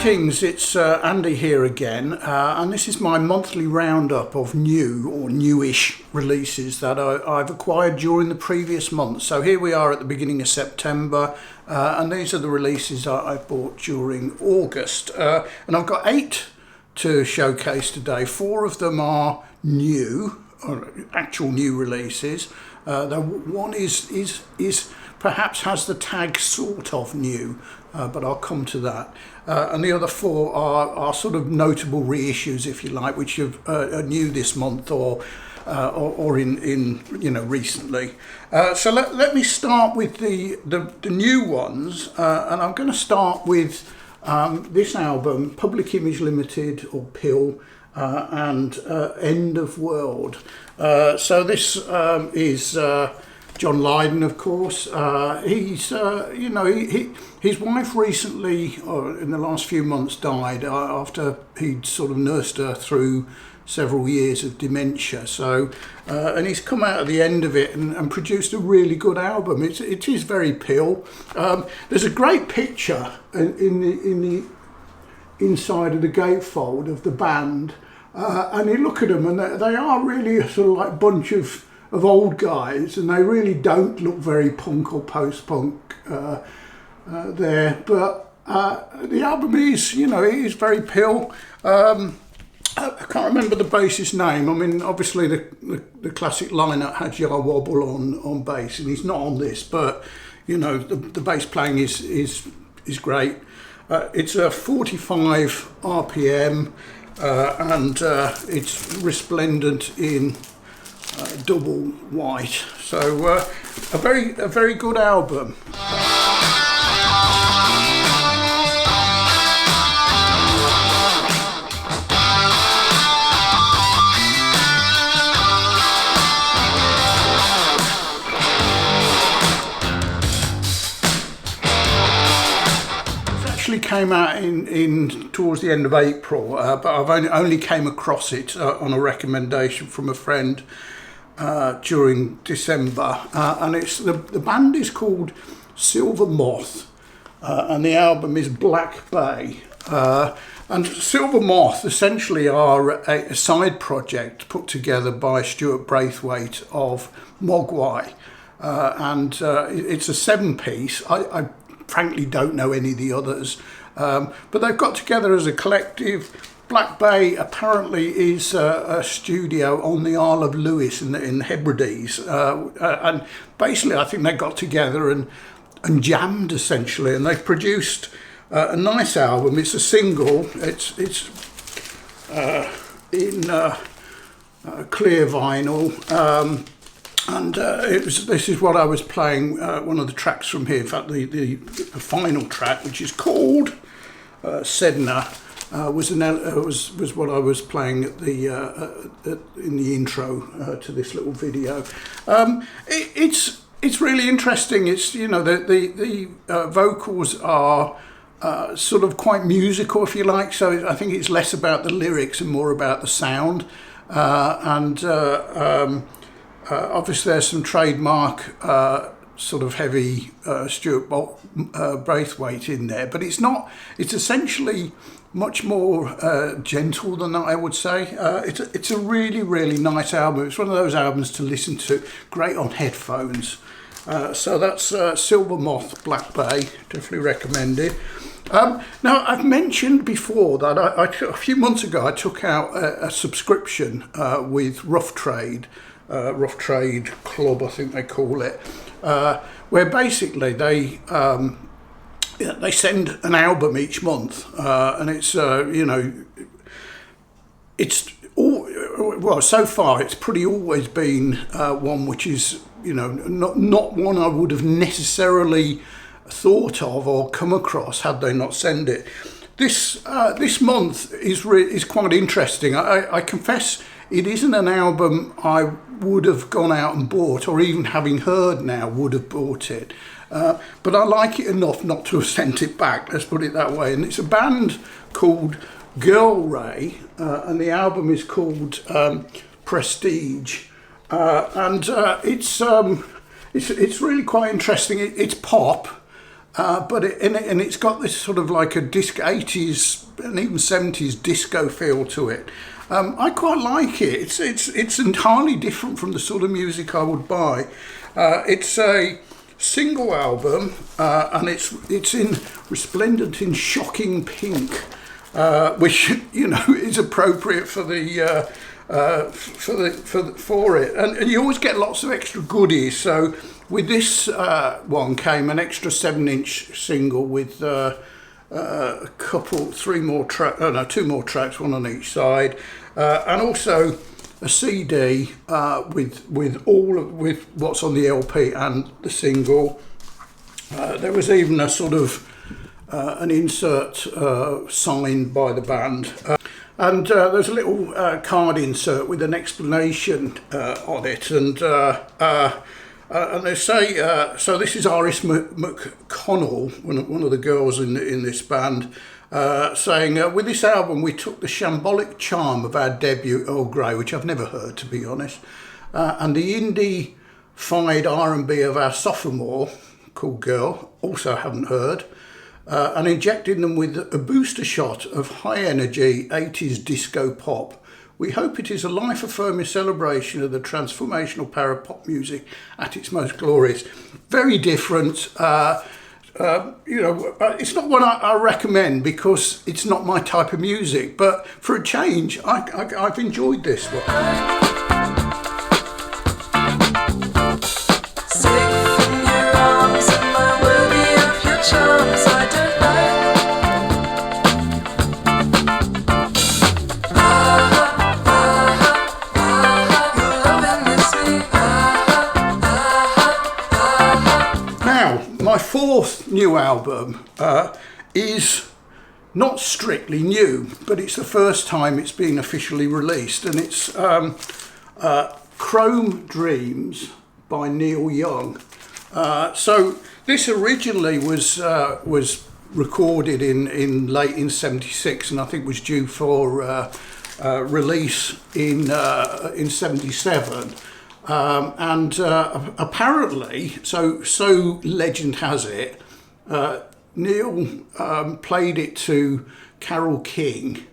Greetings, it's Andy here again, and this is my monthly roundup of new or newish releases that I've acquired during the previous month. So here we are at the beginning of September, and these are the releases I bought during August. And I've got 8 to showcase today. 4 of them are new, or actual new releases. Though one is perhaps has the tag sort of new, but I'll come to that. And the other 4 are sort of notable reissues, if you like, which are new this month or in recently. So let me start with the new ones, and I'm going to start with this album, Public Image Limited or PIL, and End of World. So this is John Lyden, of course. He's his wife recently, or in the last few months, died after he'd sort of nursed her through several years of dementia. So, and he's come out at the end of it and produced a really good album. It is very PIL. There's a great picture in the inside of the gatefold of the band, and you look at them, and they are really a sort of like bunch of old guys, and they really don't look very punk or post-punk there, but the album is, it is very PIL. I can't remember the bassist's name. I mean, obviously the classic lineup had Jar Wobble on bass, and he's not on this, but the bass playing is great. It's a 45 RPM, and it's resplendent in double white, so a very good album. Actually came out in towards the end of April, but I've only came across it on a recommendation from a friend during December, and it's the band is called Silver Moth, and the album is Black Bay. And Silver Moth essentially are a side project put together by Stuart Braithwaite of Mogwai, and it's a 7-piece. I frankly don't know any of the others, but they've got together as a collective. Black Bay apparently is a studio on the Isle of Lewis in the Hebrides, and basically I think they got together and jammed essentially, and they've produced a nice album. It's a single. It's in clear vinyl, and this is what I was playing. One of the tracks from here, in fact, the final track, which is called Sedna. Was what I was playing at in the intro to this little video. It's really interesting. It's the vocals are sort of quite musical, if you like. So I think it's less about the lyrics and more about the sound. And obviously there's some trademark sort of heavy Stuart Braithwaite in there, but it's not. It's essentially much more gentle than that, I would say. It's a really nice album. It's one of those albums to listen to, great on headphones. So that's Silver Moth, Black Bay, definitely recommended. Now, I've mentioned before that a few months ago I took out a subscription with Rough Trade Club, I think they call it, where basically they send an album each month, and it's it's all, well, so far it's pretty always been one which is not one I would have necessarily thought of or come across had they not sent it. This month is quite interesting. I confess it isn't an album I would have gone out and bought, or even having heard now would have bought it. But I like it enough not to have sent it back, let's put it that way. And it's a band called Girl Ray, and the album is called Prestige. And it's really quite interesting. It's pop, and it's got this sort of like a disco 80s and even 70s disco feel to it. I quite like it. It's entirely different from the sort of music I would buy. It's a single album, and it's in resplendent in shocking pink, which is appropriate for the for it, and you always get lots of extra goodies. So with this one came an extra 7-inch single with two more tracks, one on each side, and also a CD with what's on the LP and the single. There was even a sort of an insert signed by the band. And there's a little card insert with an explanation on it, and they say, so this is Iris McConnell, one of the girls in this band, saying, with this album we took the shambolic charm of our debut Earl Grey, which I've never heard, to be honest, and the indie-fied R&B of our sophomore, called Girl, also haven't heard, and injecting them with a booster shot of high-energy 80s disco pop. We hope it is a life-affirming celebration of the transformational power of pop music at its most glorious. Very different. It's not one I recommend because it's not my type of music, but for a change, I've enjoyed this one. My fourth new album is not strictly new, but it's the first time it's been officially released, and it's Chrome Dreams by Neil Young. So this originally was recorded in late in '76, and I think was due for release in '77. Apparently, so legend has it, Neil played it to Carole King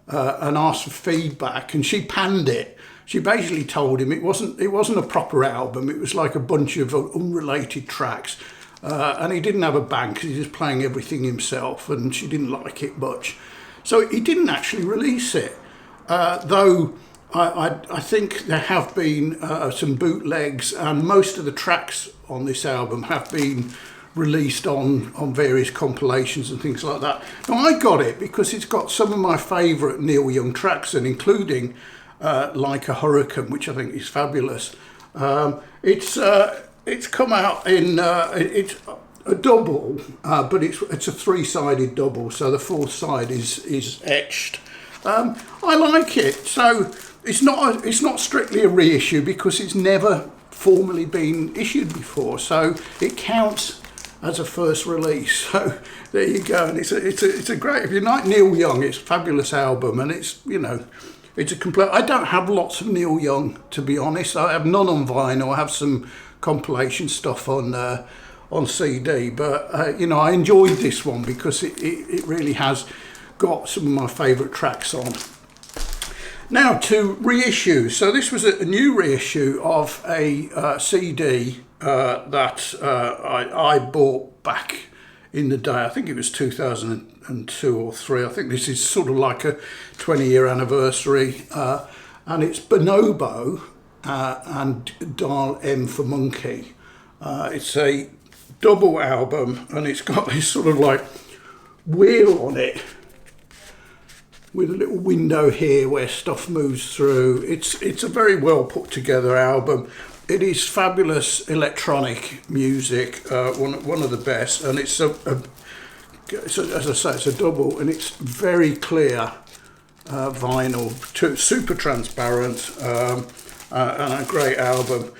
and asked for feedback, and she panned it. She basically told him it wasn't a proper album. It was like a bunch of unrelated tracks, and he didn't have a band because he was playing everything himself, and she didn't like it much. So he didn't actually release it, though. I think there have been some bootlegs, and most of the tracks on this album have been released on various compilations and things like that. Now, I got it because it's got some of my favourite Neil Young tracks, and including Like a Hurricane, which I think is fabulous. It's come out in it's a double, but it's a 3-sided double, so the fourth side is etched. I like it. So it's not strictly a reissue because it's never formally been issued before, so it counts as a first release. So there you go, and it's a great. If you like Neil Young, it's a fabulous album, and it's a complete. I don't have lots of Neil Young, to be honest. I have none on vinyl. I have some compilation stuff on CD, but I enjoyed this one because it really has got some of my favourite tracks on. Now to reissues. So this was a new reissue of a CD that I bought back in the day. I think it was 2002 or 3. I think this is sort of like a 20-year anniversary, and it's Bonobo and Dial M for Monkey. It's a double album, and it's got this sort of like wheel on it with a little window here where stuff moves through. It's a very well put together album. It is fabulous electronic music, one of the best, and it's as I say, it's a double, and it's very clear vinyl, super transparent, and a great album.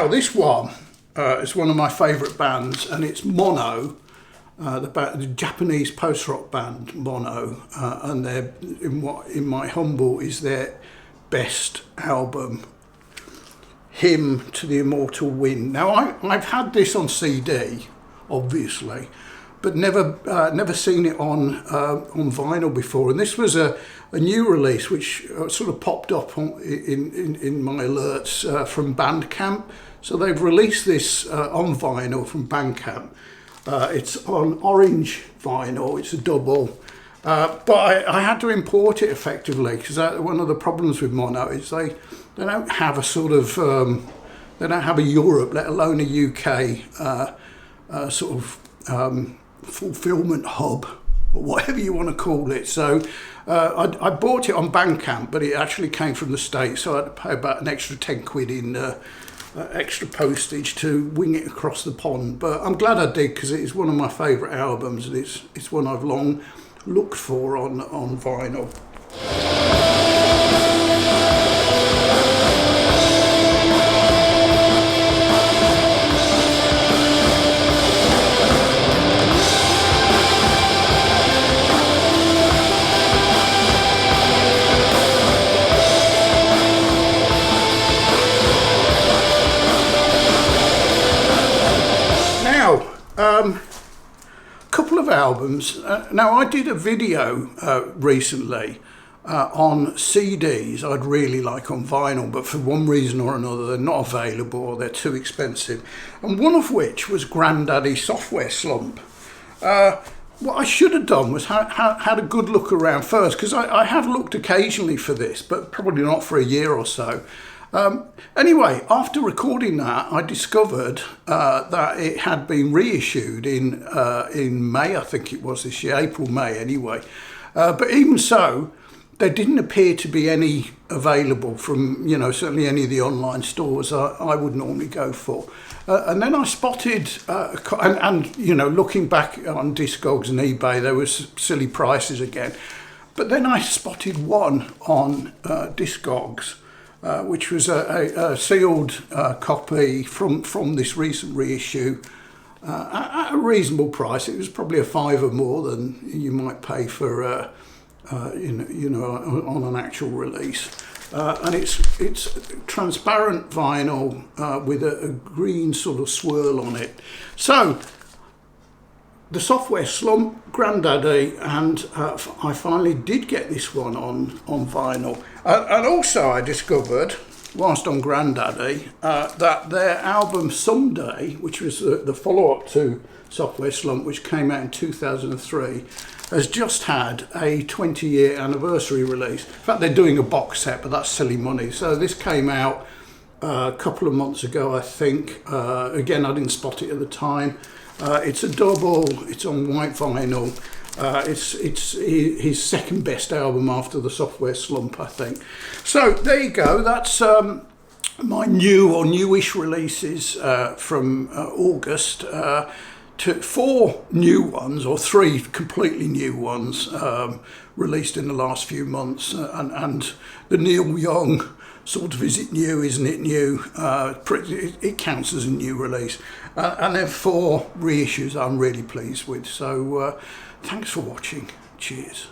This one is one of my favourite bands, and it's Mono, the Japanese post-rock band Mono, and they're in my humble is their best album, Hymn to the Immortal Wind. Now I've had this on CD, obviously, but never seen it on vinyl before, and this was a new release which sort of popped up in my alerts from Bandcamp. So they've released this on vinyl from Bandcamp. It's on orange vinyl, it's a double, but I had to import it effectively because one of the problems with Mono is they don't have a sort of, they don't have a Europe, let alone a UK sort of fulfillment hub, or whatever you want to call it. So I bought it on Bandcamp, but it actually came from the States, so I had to pay about an extra 10 quid in extra postage to wing it across the pond. But I'm glad I did, because it is one of my favourite albums, and it's one I've long looked for on vinyl. Couple of albums. Now I did a video recently on CDs I'd really like on vinyl, but for one reason or another they're not available or they're too expensive, and one of which was Grandaddy's Software Slump. What I should have done was had a good look around first, because I have looked occasionally for this, but probably not for a year or so. Anyway, after recording that, I discovered that it had been reissued in May, I think it was this year, April, May anyway. But even so, there didn't appear to be any available from, certainly any of the online stores I would normally go for. And then I spotted, looking back on Discogs and eBay, there was silly prices again. But then I spotted one on Discogs, which was a sealed copy from this recent reissue at a reasonable price. It was probably a £5 more than you might pay for, on an actual release. And it's transparent vinyl with a green sort of swirl on it. So the Software Slump, Grandaddy, and I finally did get this one on vinyl. And also I discovered, whilst on Grandaddy, that their album Someday, which was the follow-up to Software Slump, which came out in 2003, has just had a 20-year anniversary release. In fact, they're doing a box set, but that's silly money. So this came out a couple of months ago, I think. Again, I didn't spot it at the time. It's a double, it's on white vinyl. It's his second best album after the Software Slump, I think. So there you go, that's my new or newish releases from August. To 4 new ones, or 3 completely new ones, released in the last few months, and the Neil Young sort of, is it new, isn't it new, it counts as a new release, and then 4 reissues I'm really pleased with. So thanks for watching, cheers.